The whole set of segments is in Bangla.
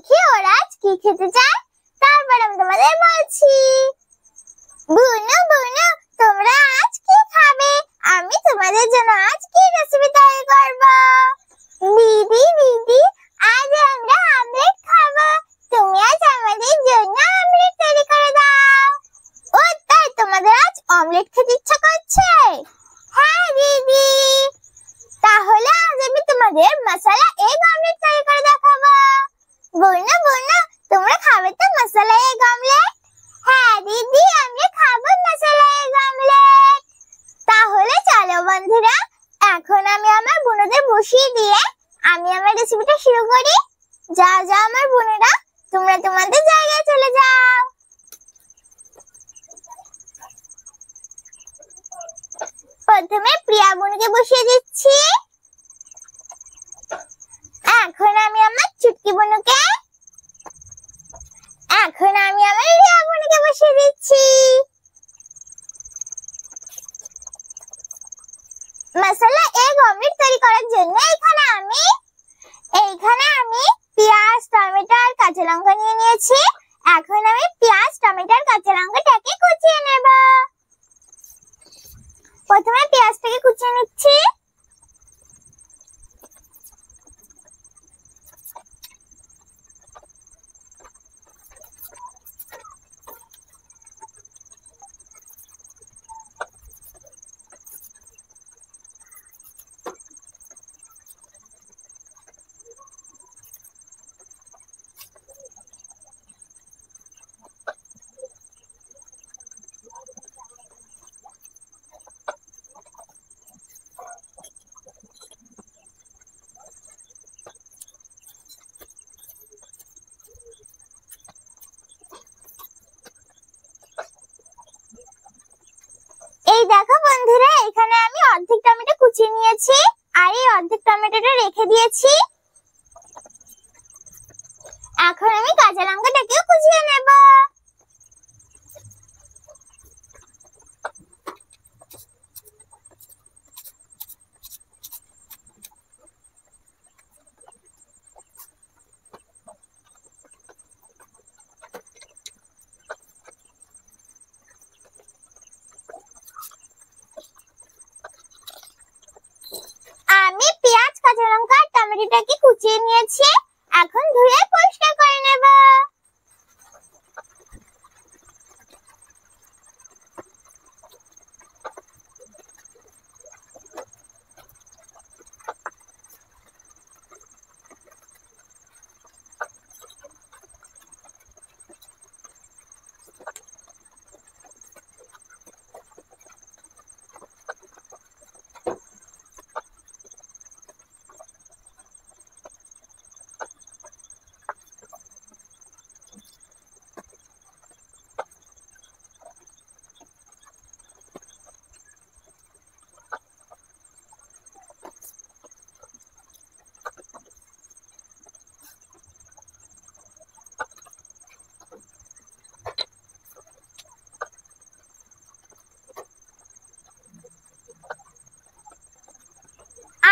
দেখি ওরা আজ কি খেতে চায়, তারপর আমি তোমাদের বলছি। বুনু বুনু, তোমরা আজ কি খাবে? আমি তোমাদের জন্য আজ কি রেসিপি তৈরি করব। দিদি দিদি, আজ আমরা আমলেট খাবো, তুমি আজ আমাদের জন্য আমলেট তৈরি করে দাও। ও তাই, তোমাদের আজ অমলেট খেতে ইচ্ছা করছে? হ্যাঁ দিদি, তাহলে আজ আমি তোমাদের মশলা এগ অমলেট তৈরি করে দেখাবো। বুনু বুনু, তোমরা খাবে তো মশলা এগ অমলেট? হ্যাঁ দিদি, আমরা খাবো মশলা এগ অমলেট। তাহলে চলো বন্ধুরা, এখন আমি আমার বোনদের বসিয়ে দিয়ে আমি আমার রেসিপিটা শুরু করি। যাও যাও আমার বোনেরা, তোমরা তোমাদের জায়গায় চলে যাও। প্রথমে প্রিয়া বোনকে বসিয়ে দিচ্ছি। এখন আমি আমার চুটকি বোনকে, এখন আমি আমার রিয়া বোনকে বসিয়ে দিচ্ছি। মশলা এগ অমলেট তৈরি করার জন্য এইখানে আমি পেঁয়াজ, টমেটো আর কাঁচা লঙ্কা নিয়ে নিয়েছি। এখন আমি পেঁয়াজ, টমেটো আর কাঁচা লঙ্কাটাকে কুচিয়ে নেব। প্রথমে পেঁয়াজটাকে কুচিয়ে নিচ্ছি। এই দেখো বন্ধুরা, এখানে আমি অর্ধেক টমেটো কুচিয়ে নিয়েছি আর এই অর্ধেক টমেটোটা রেখে দিয়েছি। এখন আমি কাঁচা লঙ্কাটাকেও কুচিয়ে নেব। আমি পেঁয়াজ, কাঁচা লঙ্কা আর টমেটোটাকে কুচিয়ে নিয়েছি। এখন ধুয়ে পরিষ্কার করে নেব।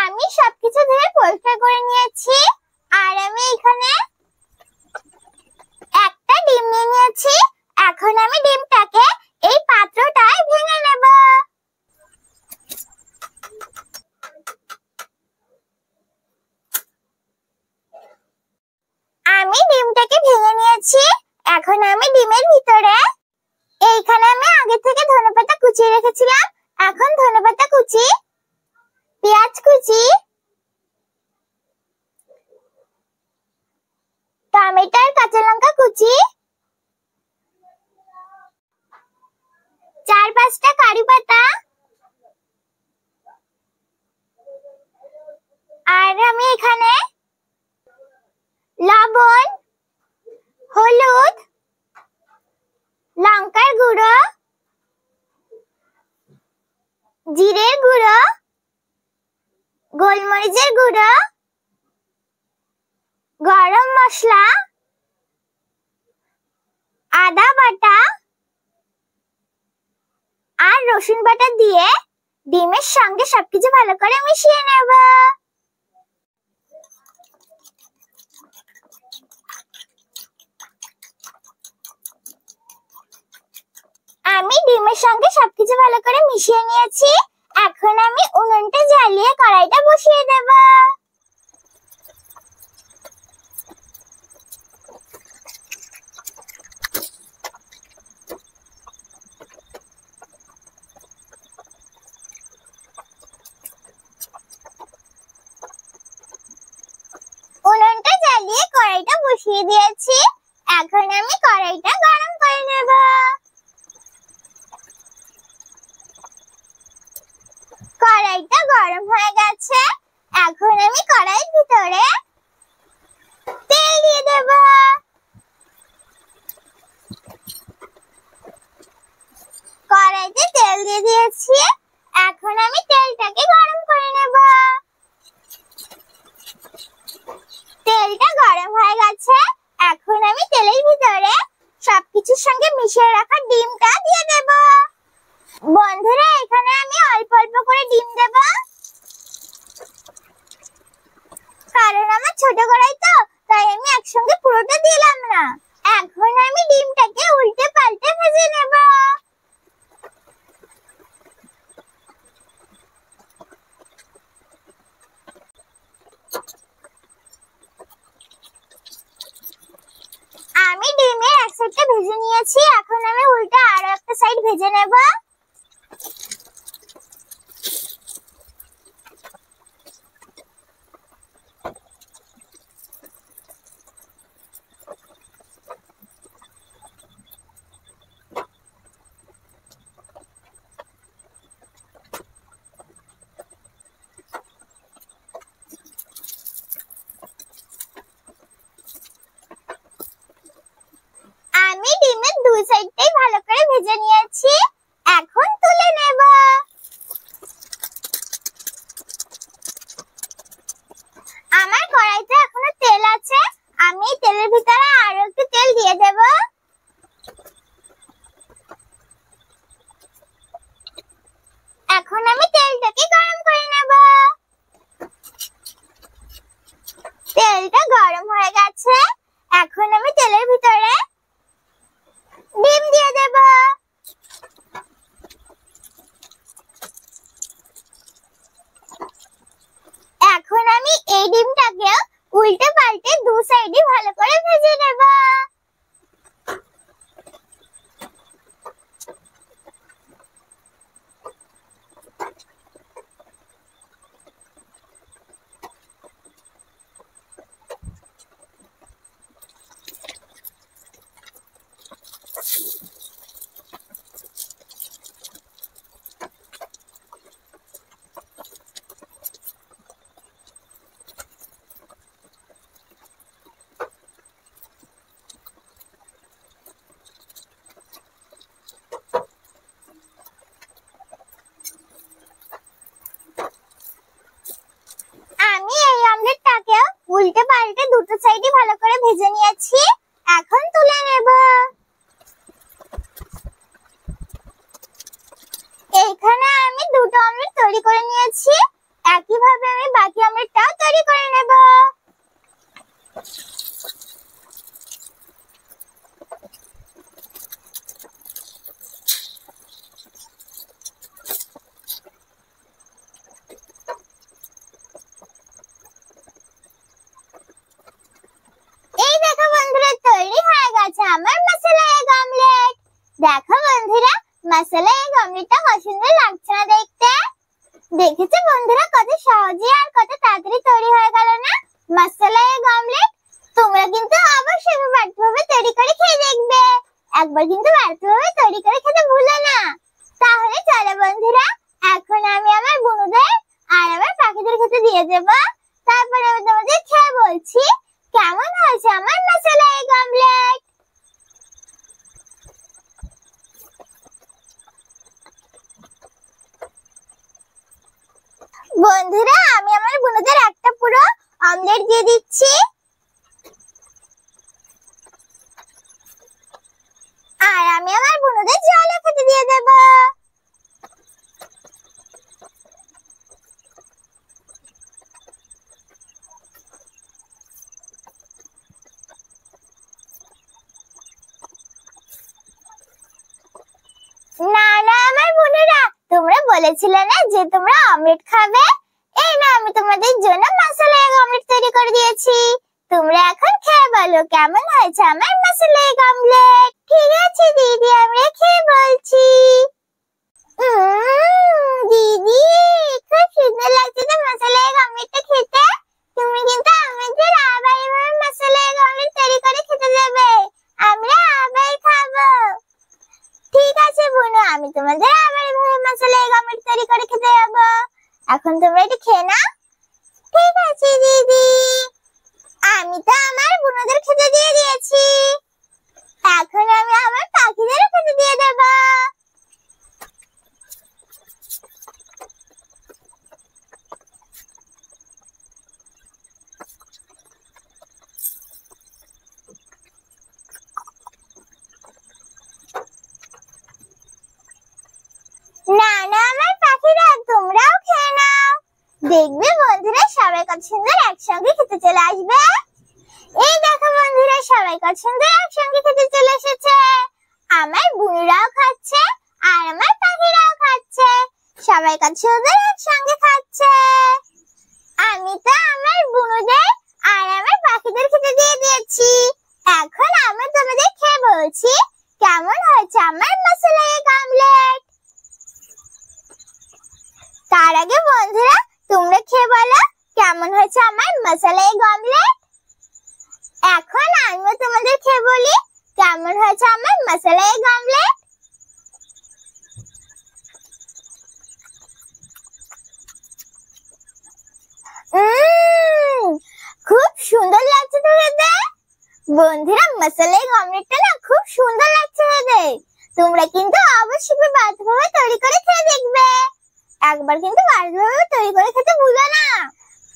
আমি সবকিছু ধুয়ে পরিষ্কার করে নিয়েছি আর আমি এখানে একটা ডিম নিয়ে নিয়েছি। এখন আমি ডিমটাকে এই পাত্রটায় ভেঙে নেব। আমি ডিমটাকে ভেঙে নিয়েছি। এখন আমি ডিমের ভিতরে এইখানে আমি আগে থেকে ধনেপাতা কুচিয়ে রেখেছিলাম। এখন ধনেপাতা কুচি, পেঁয়াজ কুচি, টমেটো আর কাঁচা লঙ্কা কুচি, 4-5টা কারি পাতা আর আমি এখানে লবণ, হলুদ, লঙ্কার গুঁড়ো, জিরের গুঁড়ো, গোলমরিচের গুঁড়ো, গরম মশলা, আদা বাটা আর রসুন বাটা দিয়ে ডিমের সঙ্গে সবকিছু ভালো করে মিশিয়ে নেব। ডিমের সঙ্গে সবকিছু ভালো করে মিশিয়ে নিয়েছি। এখন আমি উনুনটা জ্বালিয়ে কড়াইটা বসিয়ে দেব। উনুনটা জ্বালিয়ে কড়াইটা বসিয়ে দিয়েছি। এখন আমি কড়াইটা গরম করে নেব। কড়াইটা গরম হয়ে গেছে। এখন আমি কড়াইয়ের ভিতরে তেল দিয়ে দেব। কড়াইতে তেল দিয়ে দিয়েছি। এখন আমি তেলটাকে গরম করে নেব। তেলটা গরম হয়ে গেছে। এখন আমি তেলের ভিতরে সবকিছুর সঙ্গে মিশিয়ে রাখা ডিমটা দিয়ে দেব। বন্ধুরা, এখানে আমি অল্প অল্প করে ডিম দেব, কারণ আমার ছোট কড়াই তো, তাই আমি একসঙ্গে পুরোটা দিলাম না। এখন আমি ডিমটাকে উল্টে পাল্টে ভেজে নেব। আমি ডিমের এক সাইডটা ভেজে নিয়েছি। এখন আমি উল্টে আরো একটা সাইড ভেজে নেব। আমি ডিমের দুই সাইডটাই ভালো করে ভেজে নিয়েছি। এখন তুলে নেব। আমার কড়াইতে এখনো তেল আছে। আমি তেলের ভিতরে আরো একটু তেল দিয়ে দেব। এখন আমি তেলটাকে গরম করে নেব। তেলটা গরম হয়ে গেছে। এখন আমি তেলের ভিতরে ডিম দিয়ে দেব। এখন আমি এই ডিমটাকে উল্টে পাল্টে দু সাইডে ভালো করে ভেজে নেব। আমি এই অমলেটটাকে উল্টে পাল্টে দুটো সাইডে ভালো করে ভেজে নিয়েছি। এখন তুলে নেব। এইখানে আমি দুটো অমলেট তৈরি করে নিয়েছি। একইভাবে আমি বাকি অমলেটটাও তৈরি করে নেব। এই দেখো বন্ধুরা, তৈরি হয়ে গেছে আমার মশলা এগ অমলেট। দেখো বন্ধুরা, মশলা এগ অমলেটটা কত সুন্দর লাগছে না দেখতে? দেখেছো বন্ধুরা, কত সহজে আর কত তাড়াতাড়ি তৈরি হয়ে গেল না মশলা এগ অমলেট? তোমরা কিন্তু অবশ্যই বাড়িতে তৈরি করে খেয়ে দেখবে। একবার কিন্তু বাড়িতে তৈরি করে খেতে ভুলো না। তাহলে চলো বন্ধুরা, এখন আমি আমার বন্ধুদের আর আমার পাখিদের খেতে দিয়ে দেব। তারপরে আমি তোমাদের খেয়ে বলছি কেমন হয়েছে আমার মশলা এগ অমলেট। বন্ধুরা, আমি আমার বোনদের একটা পুরো অমলেট দিয়ে দিচ্ছি। আর আমি আমার বোনদের জলও খেতে দিয়ে দেব। না বলেছিলে না যে তোমরা অমলেট খাবে? এই না, আমি তোমাদের জন্য মশলা এগ অমলেট তৈরি করে দিয়েছি। তোমরা এখন খেয়ে বলো কেমন হয়েছে আমার মশলা এগ অমলেট। ঠিক আছে দিদি, আমরা খেয়ে বলছি। দিদি, খুব সুন্দর লাগছে তো মশলা এগ অমলেটটা খেতে। তুমি কিন্তু আমাদের আবার এভাবে মশলা এগ অমলেট তৈরি করে খেতে দেবে, আমরা আবার খাবো। ঠিক আছে বোনু, আমি তোমাদের আবার এভাবে মশলা এগ অমলেট তৈরি করে খেতে যাবো। এখন তোমরা এটা খেয়ে নাও। ঠিক আছে দিদি, আমি তো আমার বোনদের খেতে দিয়ে দিয়েছি, এখন আমি আমার পাখিদেরও খেতে দিয়ে দেবো। না না আমার পাখিরা, তোমরাও খেয়ে নাও। দেখবে বন্ধুরা সবাই কত সুন্দর একসঙ্গে খেতে চলে আসবে। এই দেখো বন্ধুরা, সবাই কত সুন্দর একসঙ্গে খেতে চলে এসেছে। আমার বুনুরাও খাচ্ছে আর আমার পাখিরাও খাচ্ছে, সবাই কত সুন্দর একসঙ্গে খাচ্ছে। আমি তো আমার বুনুদের আর আমার পাখিদের খেতে দিয়ে দিয়েছি, এখন আমি তোমাদের খেয়ে বলছি কেমন হয়েছে আমার মশলা এগ অমলেট। তার আগে বন্ধুরা তোমরা খেয়ে বলো কেমন হয়েছে আমার মশলা এগ অমলেট। এখন আমিও তোমাদের খেয়ে বলি কেমন হয়েছে আমার মশলা এগ অমলেট। খুব সুন্দর লাগছে তো খেতে। বন্ধুরা মশলা এগ অমলেটটা না খুব সুন্দর লাগছে খেতে। তোমরা কিন্তু অবশ্যই বাড়িতে তৈরি করে খেয়ে দেখবে, একবার কিন্তু বাড়িতে তৈরি করে খেতে ভুলো না।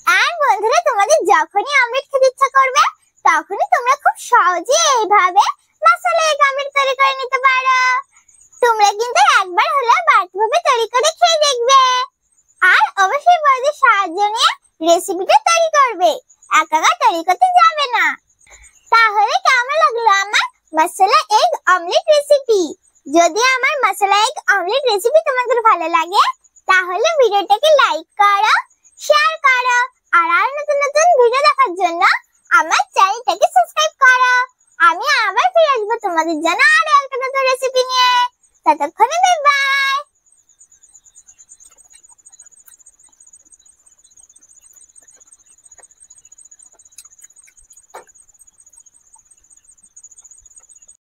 আর বন্ধুরা তোমাদের যখনই অমলেট খেতে ইচ্ছা করবে তখনই তোমরা খুব সহজে এইভাবে মশলা এগ অমলেট তৈরি করে নিতে পারো। তোমরা কিন্তু একবার হলেও বাড়িতে তৈরি করে খেয়ে দেখবে, আর অবশ্যই বড়দের সাহায্য নিয়ে রেসিপিটা তৈরি করবে, একা একা তৈরি করতে যাবে না। তাহলে কেমন লাগলো আমার মশলা এগ অমলেট রেসিপি? যদি আমার মশলা এগ অমলেট রেসিপি তোমাদের ভালো লাগে তাহলে ভিডিওটাকে লাইক করো, শেয়ার করো, আর নতুন নতুন ভিডিও দেখার জন্য আমার চ্যানেলটাকে সাবস্ক্রাইব করো। আমি আবার ফিরে আসবো তোমাদের জন্য আরো একটা নতুন রেসিপি নিয়ে। ততক্ষণে বাই বাই।